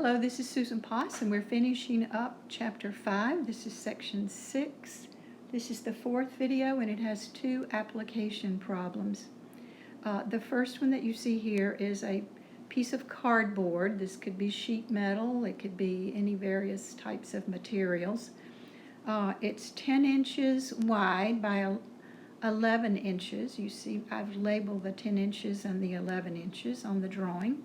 Hello, this is Susan Potts, and we're finishing up Chapter 5. This is Section 6. This is the fourth video, and it has two application problems. The first one that you see here is a piece of cardboard. This could be sheet metal. It could be any various types of materials. It's 10 inches wide by 11 inches. You see I've labeled the 10 inches and the 11 inches on the drawing.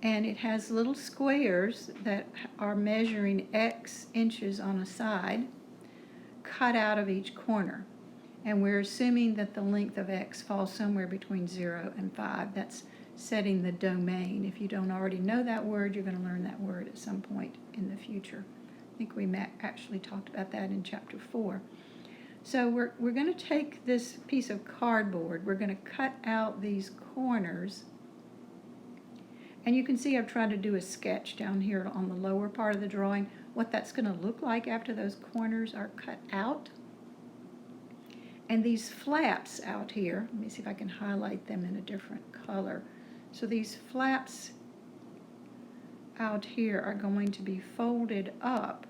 And it has little squares that are measuring X inches on a side cut out of each corner. And we're assuming that the length of X falls somewhere between 0 and 5. That's setting the domain. If you don't already know that word, you're going to learn that word at some point in the future. I think we actually talked about that in Chapter 4. So we're going to take this piece of cardboard. We're going to cut out these corners. And you can see I've tried to do a sketch down here on the lower part of the drawing, what that's going to look like after those corners are cut out. And these flaps out here, let me see if I can highlight them in a different color. So these flaps out here are going to be folded up.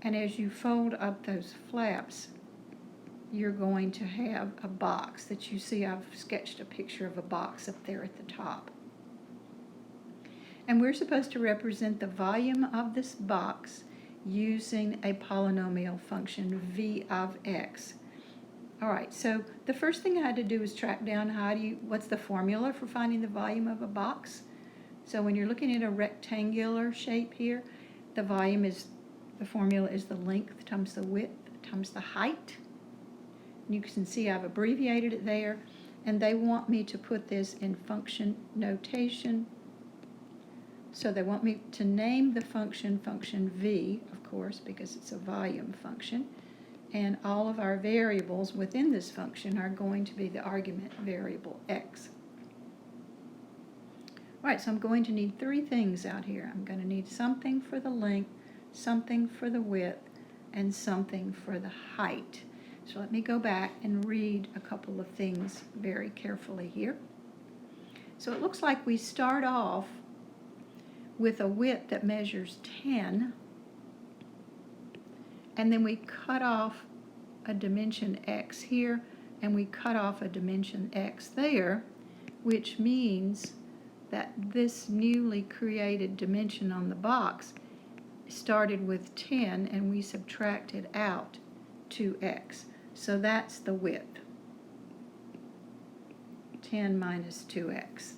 And as you fold up those flaps, you're going to have a box that you see. I've sketched a picture of a box up there at the top. And we're supposed to represent the volume of this box using a polynomial function v of x. All right, so the first thing I had to do is track down what's the formula for finding the volume of a box. So when you're looking at a rectangular shape here, the formula is the length times the width times the height. And you can see I've abbreviated it there, and they want me to put this in function notation. So they want me to name the function v, of course, because it's a volume function. And all of our variables within this function are going to be the argument variable x. All right, so I'm going to need three things out here. I'm going to need something for the length, something for the width, and something for the height. So let me go back and read a couple of things very carefully here. So it looks like we start off with a width that measures 10, and then we cut off a dimension x here, and we cut off a dimension x there, which means that this newly created dimension on the box started with 10, and we subtracted out 2x. So that's the width, 10 minus 2x.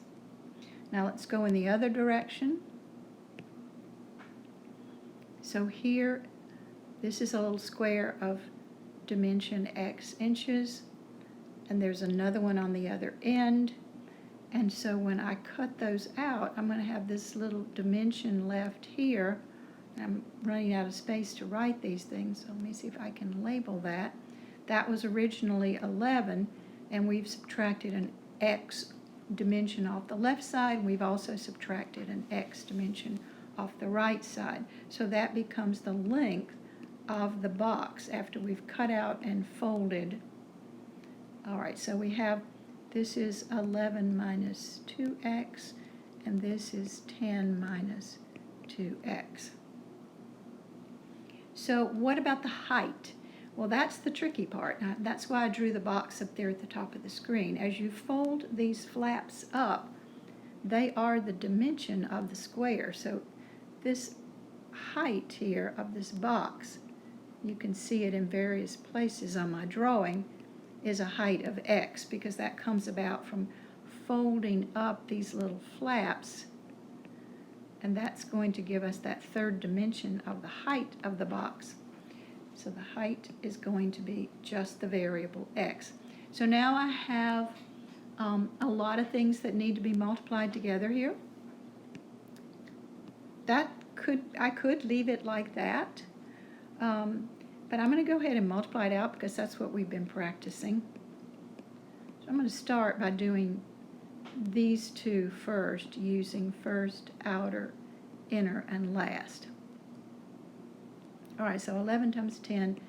Now let's go in the other direction. So here, this is a little square of dimension x inches, and there's another one on the other end. And so when I cut those out, I'm going to have this little dimension left here. I'm running out of space to write these things, so let me see if I can label that. That was originally 11, and we've subtracted an x dimension off the left side. We've also subtracted an x dimension off the right side. So that becomes the length of the box after we've cut out and folded. All right, so we have, this is 11 minus 2x, and this is 10 minus 2x. So what about the height? Well, that's the tricky part. Now, that's why I drew the box up there at the top of the screen. As you fold these flaps up, they are the dimension of the square. So this height here of this box, you can see it in various places on my drawing, is a height of x, because that comes about from folding up these little flaps, and that's going to give us that third dimension of the height of the box. So the height is going to be just the variable x. So now I have a lot of things that need to be multiplied together here. I could leave it like that, but I'm going to go ahead and multiply it out because that's what we've been practicing. So I'm going to start by doing these two first, using first, outer, inner, and last. All right, so 11 times 10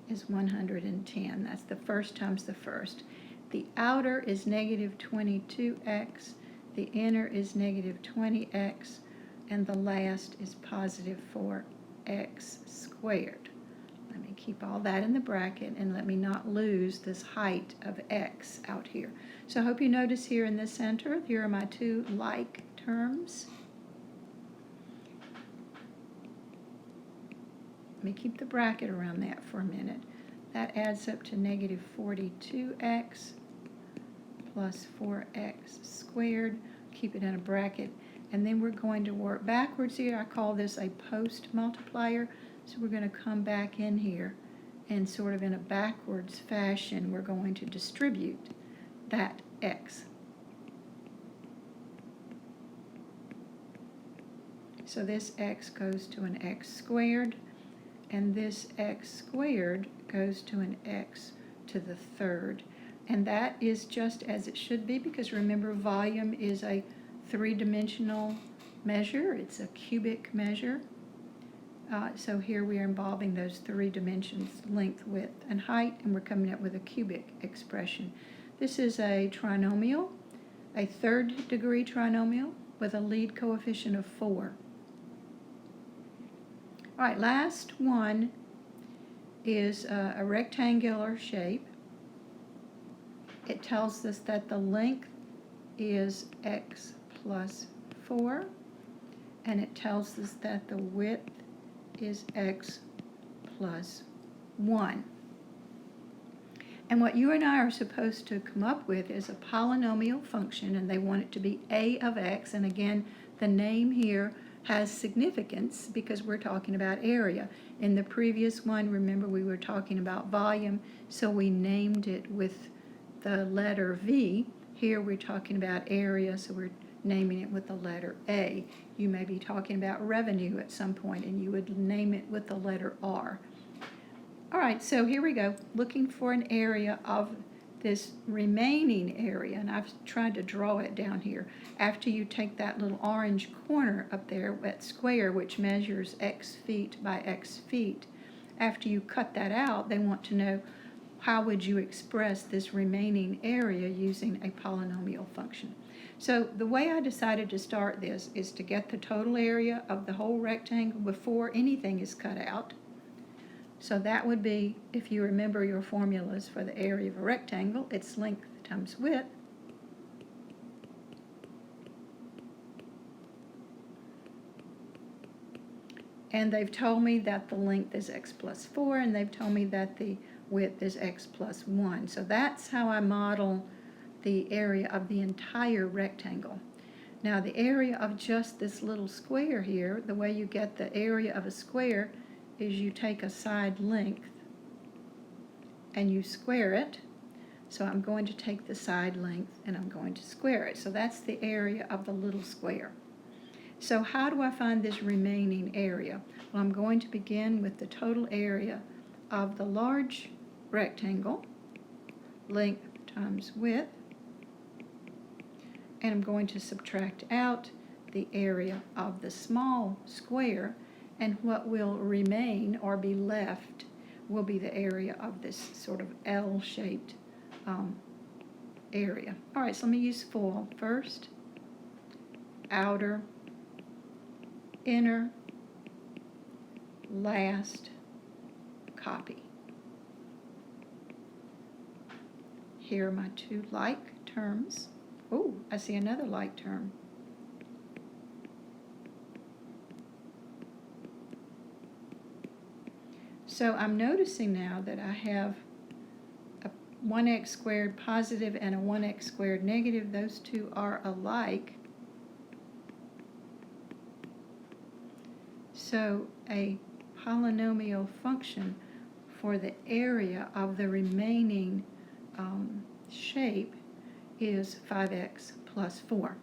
is 110. That's the first times the first. The outer is negative 22x. the inner is negative 20x, and the last is positive 4x squared. Let me keep all that in the bracket, and let me not lose this height of x out here. So I hope you notice here in the center, here are my two like terms. Let me keep the bracket around that for a minute. That adds up to negative 42x plus 4x squared. Keep it in a bracket. And then we're going to work backwards here. I call this a post multiplier. So we're going to come back in here and sort of in a backwards fashion, we're going to distribute that x. So this x goes to an x squared, and this x squared goes to an x to the third. And that is just as it should be, because remember, volume is a three-dimensional measure. It's a cubic measure. So here we are involving those three dimensions, length, width, and height, and we're coming up with a cubic expression. This is a trinomial, a third-degree trinomial with a lead coefficient of 4. All right, last one is a rectangular shape. It tells us that the length is x plus 4, and it tells us that the width is x plus 1. And what you and I are supposed to come up with is a polynomial function, and they want it to be a of x. And again, the name here has significance because we're talking about area. In the previous one, remember, we were talking about volume, so we named it with the letter V. Here we're talking about area, so we're naming it with the letter A. You may be talking about revenue at some point, and you would name it with the letter R. All right, so here we go, looking for an area of this remaining area, and I've tried to draw it down here. After you take that little orange corner up there, that square, which measures x feet by x feet, after you cut that out, they want to know how would you express this remaining area using a polynomial function. So the way I decided to start this is to get the total area of the whole rectangle before anything is cut out. So that would be, if you remember your formulas for the area of a rectangle, it's length times width. And they've told me that the length is x plus 4, and they've told me that the width is x plus 1. So that's how I model the area of the entire rectangle. Now the area of just this little square here, the way you get the area of a square is you take a side length and you square it. So I'm going to take the side length and I'm going to square it. So that's the area of the little square. So how do I find this remaining area? Well, I'm going to begin with the total area of the large rectangle, length times width, and I'm going to subtract out the area of the small square, and what will remain or be left will be the area of this sort of L-shaped area. All right, so let me use FOIL first. Outer, inner, last, copy. Here are my two like terms. Oh, I see another like term. So I'm noticing now that I have a 1x squared positive and a 1x squared negative. Those two are alike. So a polynomial function for the area of the remaining shape is 5x plus 4.